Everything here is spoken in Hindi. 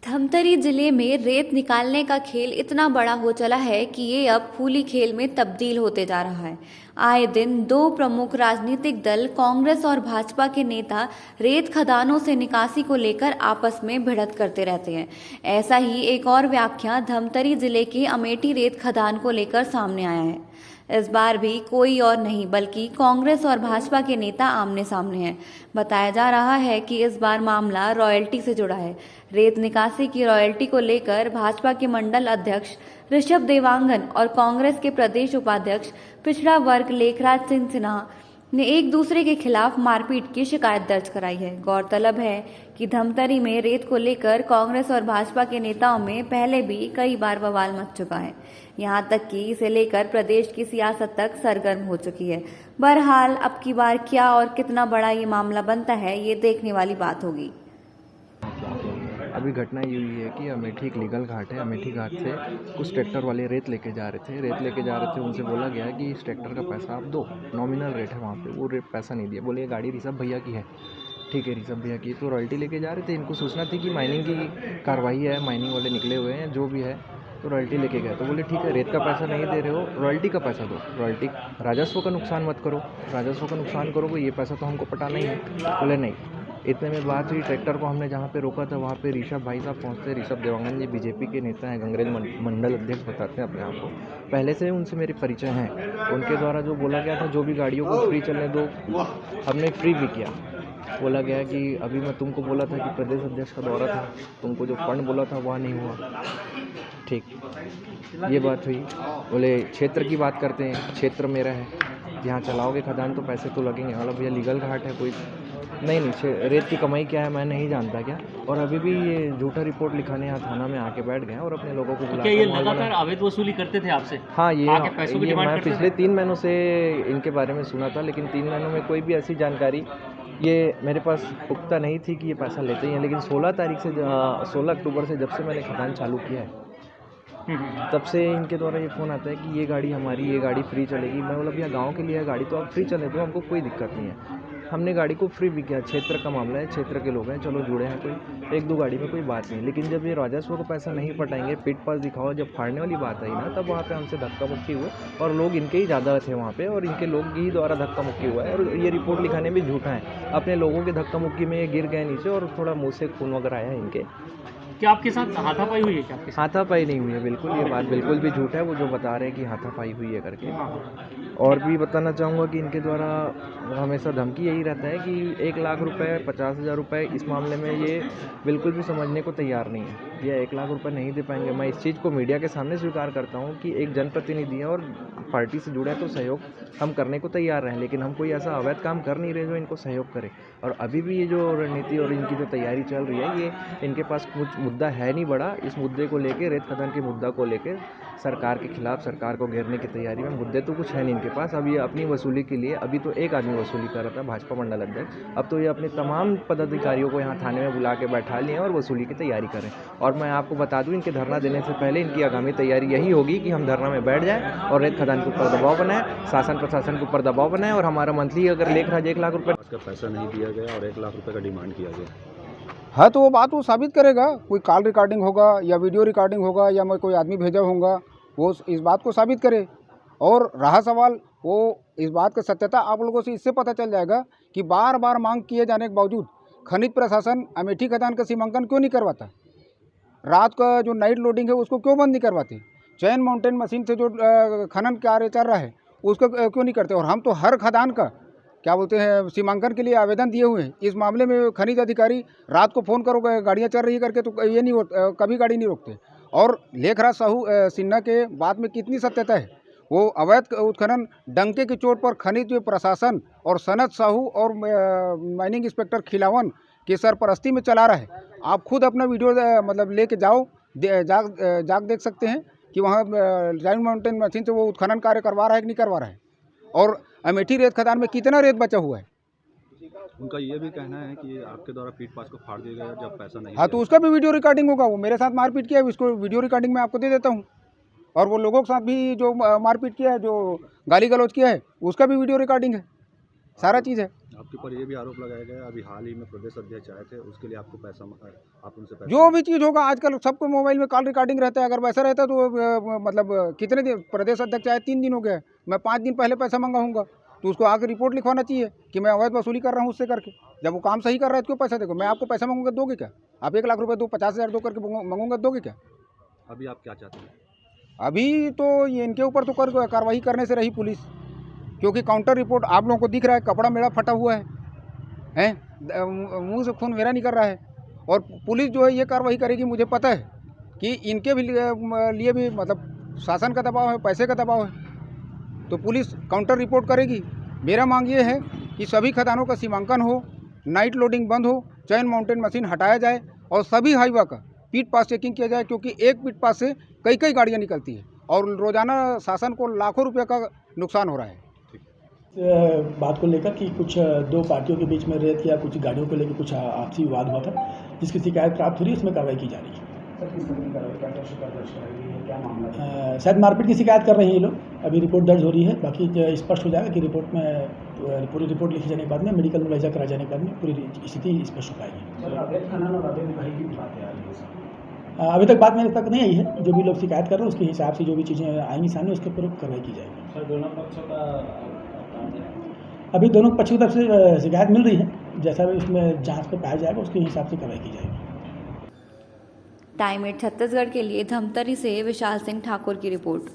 धमतरी जिले में रेत निकालने का खेल इतना बड़ा हो चला है कि ये अब फूली खेल में तब्दील होते जा रहा है। आए दिन दो प्रमुख राजनीतिक दल कांग्रेस और भाजपा के नेता रेत खदानों से निकासी को लेकर आपस में भिड़ंत करते रहते हैं। ऐसा ही एक और व्याख्या धमतरी जिले के अमेठी रेत खदान को लेकर सामने आया है। इस बार भी कोई और नहीं बल्कि कांग्रेस और भाजपा के नेता आमने सामने हैं। बताया जा रहा है कि इस बार मामला रॉयल्टी से जुड़ा है। रेत निकासी की रॉयल्टी को लेकर भाजपा के मंडल अध्यक्ष ऋषभ देवांगन और कांग्रेस के प्रदेश उपाध्यक्ष पिछड़ा वर्ग लेखराज सिंह सिन्हा ने एक दूसरे के खिलाफ मारपीट की शिकायत दर्ज कराई है। गौरतलब है कि धमतरी में रेत को लेकर कांग्रेस और भाजपा के नेताओं में पहले भी कई बार बवाल मच चुका है। यहां तक कि इसे लेकर प्रदेश की सियासत तक सरगर्म हो चुकी है। बहरहाल अब की बार क्या और कितना बड़ा ये मामला बनता है, ये देखने वाली बात होगी। अभी घटना ये हुई है कि अमेठी एक लीगल घाट है। अमेठी घाट से कुछ ट्रैक्टर वाले रेत लेके जा रहे थे। उनसे बोला गया कि इस ट्रैक्टर का पैसा आप दो, नॉमिनल रेट है वहाँ पे, वो रेट पैसा नहीं दिया। बोले ये गाड़ी ऋषभ भैया की है। ठीक है, ऋषभ भैया की तो रॉयल्टी लेके जा रहे थे। इनको सूचना थी कि माइनिंग की कार्रवाई है, माइनिंग वाले निकले हुए हैं, जो भी है तो रॉयल्टी लेके गए। तो बोले ठीक है, रेत का पैसा नहीं दे रहे हो, रॉयल्टी का पैसा दो। रॉयल्टी राजस्व का नुकसान मत करो, राजस्व का नुकसान करोगे ये पैसा तो हमको पटाना ही है। बोले नहीं। इतने में बात हुई, ट्रैक्टर को हमने जहाँ पे रोका था वहाँ पे ऋषभ भाई साहब पहुँचते। ऋषभ देवांगन जी बीजेपी के नेता हैं, गंगरेल मंडल अध्यक्ष बताते हैं अपने आप को। पहले से उनसे मेरे परिचय हैं। उनके द्वारा जो बोला गया था, जो भी गाड़ियों को फ्री चलने दो, हमने फ्री भी किया। बोला गया कि अभी मैं तुमको बोला था कि प्रदेश अध्यक्ष का दौरा था, तुमको जो फंड बोला था वह नहीं हुआ। ठीक, ये बात हुई। बोले क्षेत्र की बात करते हैं, क्षेत्र मेरा है, यहाँ चलाओगे खदान तो पैसे तो लगेंगे। मतलब भैया लीगल घाट है, कोई नहीं रेत की कमाई क्या है मैं नहीं जानता क्या। और अभी भी ये झूठा रिपोर्ट लिखाने यहाँ थाना में आके बैठ गए और अपने लोगों को बुला क्या ये लगातार अवैध वसूली करते थे आपसे? हाँ, ये मैं पिछले 3 महीनों से इनके बारे में सुना था, लेकिन 3 महीनों में कोई भी ऐसी जानकारी ये मेरे पास पुख्ता नहीं थी कि ये पैसा लेते ही हैं। लेकिन 16 अक्टूबर से जब से मैंने खदान चालू किया है तब से इनके द्वारा ये फ़ोन आता है कि ये गाड़ी हमारी, ये गाड़ी फ्री चलेगी। मैं बोला भैया गाँव के लिए है गाड़ी, तो आप फ्री चले दो, हमको कोई दिक्कत नहीं है। हमने गाड़ी को फ्री भी किया। क्षेत्र का मामला है, क्षेत्र के लोग हैं, चलो जुड़े हैं, कोई 1-2 गाड़ी में कोई बात नहीं। लेकिन जब ये राजस्व को पैसा नहीं पटाएंगे, पिट पास दिखाओ, जब फाड़ने वाली बात आई ना, तब वहाँ पे हमसे धक्का मुक्की हुआ और लोग इनके ही ज़्यादा थे वहाँ पे और इनके लोग ही द्वारा धक्का मुक्की हुआ है। और ये रिपोर्ट लिखाने में झूठा है। अपने लोगों के धक्का मुक्की में ये गिर गए नीचे और थोड़ा मुँह से खून वगैरह आया है इनके। क्या आपके साथ हाथापाई हुई है? क्या आपके साथ हाथापाई नहीं हुई है, बिल्कुल ये बात बिल्कुल भी झूठ है। वो जो बता रहे हैं कि हाथापाई हुई है करके। और भी बताना चाहूँगा कि इनके द्वारा हमेशा धमकी यही रहता है कि 1 लाख रुपए, 50,000 रुपये। इस मामले में ये बिल्कुल भी समझने को तैयार नहीं है। ये 1 लाख रुपए नहीं दे पाएंगे। मैं इस चीज़ को मीडिया के सामने स्वीकार करता हूँ कि एक जनप्रतिनिधि है और पार्टी से जुड़े तो सहयोग हम करने को तैयार हैं, लेकिन हम कोई ऐसा अवैध काम कर नहीं रहे जो इनको सहयोग करे। और अभी भी ये जो रणनीति और इनकी जो तैयारी चल रही है, ये इनके पास कुछ मुद्दा है नहीं बड़ा। इस मुद्दे को लेके, रेत खदान के मुद्दा को लेके सरकार के खिलाफ, सरकार को घेरने की तैयारी में, मुद्दे तो कुछ है नहीं इनके पास। अब ये अपनी वसूली के लिए, अभी तो एक आदमी वसूली कर रहा था, भाजपा मंडल अध्यक्ष, अब तो ये अपने तमाम पदाधिकारियों को यहाँ थाने में बुला के बैठा लिए और वसूली की तैयारी करें। और मैं आपको बता दूं, इनके धरना देने से पहले इनकी आगामी तैयारी यही होगी कि हम धरना में बैठ जाएं और रेत खदान के ऊपर दबाव बनाएं, शासन प्रशासन के ऊपर दबाव बनाएं। और हमारा मंथली अगर लेखराज 1 लाख रुपये का पैसा नहीं दिया गया और 1 लाख रुपए का डिमांड किया गया है, तो वो बात वो साबित करेगा। कोई कॉल रिकॉर्डिंग होगा या वीडियो रिकॉर्डिंग होगा या मैं कोई आदमी भेजा होगा, वो इस बात को साबित करे। और रहा सवाल, वो इस बात का सत्यता आप लोगों से इससे पता चल जाएगा कि बार बार मांग किए जाने के बावजूद खनिज प्रशासन अमेठी खदान का सीमांकन क्यों नहीं करवाता। रात का जो नाइट लोडिंग है उसको क्यों बंद नहीं करवाते। चैन माउंटेन मशीन से जो खनन कार्य चल रहा है उसको क्यों नहीं करते। और हम तो हर खदान का क्या बोलते हैं सीमांकन के लिए आवेदन दिए हुए हैं। इस मामले में खनिज अधिकारी रात को फ़ोन करोगे गाड़ियाँ चल रही है करके तो ये नहीं कभी गाड़ी नहीं रोकते। और लेखराज साहू सिन्हा के बात में कितनी सत्यता है। वो अवैध उत्खनन डंके की चोट पर खनिज प्रशासन और सनत साहू और माइनिंग इंस्पेक्टर खिलावन के सरपरस्ती में चला रहा है। आप खुद अपना वीडियो मतलब लेके जाओ, जाग देख सकते हैं कि वहाँ चैन माउंटेन मशीन से वो उत्खनन कार्य करवा रहा है कि नहीं करवा रहा है। और अमेठी रेत खदान में कितना रेत बचा हुआ है। उनका ये भी कहना है कि आपके द्वारा पीट पास को फाड़ दिया गया जब पैसा नहीं। हाँ, तो उसका भी वीडियो रिकॉर्डिंग होगा। वो मेरे साथ मारपीट किया है, इसको वीडियो रिकॉर्डिंग मैं आपको दे देता हूँ। और वो लोगों के साथ भी जो मारपीट किया है, जो गाली गलौज किया है, उसका भी वीडियो रिकॉर्डिंग है, सारा चीज़ है। आपके ऊपर ये भी आरोप लगाया गया अभी हाल ही में प्रदेश अध्यक्ष आए थे, उसके लिए आपको पैसा आप उनसे पैसा जो भी चीज़ होगा आजकल सबको मोबाइल में कॉल रिकॉर्डिंग रहता है। अगर वैसा रहता तो मतलब कितने दिन प्रदेश अध्यक्ष आए 3 दिन हो गए, मैं 5 दिन पहले पैसा मंगाऊंगा तो उसको आकर रिपोर्ट लिखवाना चाहिए कि मैं अवैध वसूली कर रहा हूँ उससे करके। जब वो काम सही कर रहा है तो क्यों पैसा देखो, मैं आपको पैसा मांगूंगा दोगे क्या? आप 1 लाख रुपये दो, 50,000 दो करके मांगूंगा दोगे क्या? अभी आप क्या चाहते हैं? अभी तो ये इनके ऊपर तो कार्रवाई करने से रही पुलिस, क्योंकि काउंटर रिपोर्ट आप लोगों को दिख रहा है, कपड़ा मेरा फटा हुआ है मुंह से खून मेरा निकल रहा है। और पुलिस जो है ये कार्रवाई करेगी, मुझे पता है कि इनके भी लिए भी मतलब शासन का दबाव है, पैसे का दबाव है, तो पुलिस काउंटर रिपोर्ट करेगी। मेरा मांग ये है कि सभी खदानों का सीमांकन हो, नाइट लोडिंग बंद हो, चैन माउंटेन मशीन हटाया जाए और सभी हाईवा का पीट पास चेकिंग किया जाए, क्योंकि एक पीट पास से कई गाड़ियाँ निकलती है और रोज़ाना शासन को लाखों रुपये का नुकसान हो रहा है। बात को लेकर कि कुछ 2 पार्टियों के बीच में रेत या कुछ गाड़ियों को लेकर कुछ आपसी विवाद हुआ था, जिसकी शिकायत प्राप्त हो रही है, उसमें कार्रवाई की जा रही है। शायद मारपीट की शिकायत कर रहे हैं ये लोग, अभी रिपोर्ट दर्ज हो रही है। बाकी स्पष्ट हो जाएगा कि रिपोर्ट में पूरी रिपोर्ट लिखी जाने के बाद में, मेडिकल मुआयजा कराए जाने के बाद में पूरी स्थिति स्पष्ट हो पाएगी। अभी तक बात मेरे तक नहीं आई है, जो भी लोग शिकायत कर रहे हैं उसके हिसाब से जो भी चीज़ें आएंगी सामने उसके ऊपर कार्रवाई की जाएगी। सर दोनों पक्षों का अभी दोनों पक्षों की तरफ से शिकायत मिल रही है, जैसा भी उसमें जांच पर पाया जाएगा उसके हिसाब से कार्रवाई की जाएगी। टाइम 8 छत्तीसगढ़ के लिए धमतरी से विशाल सिंह ठाकुर की रिपोर्ट।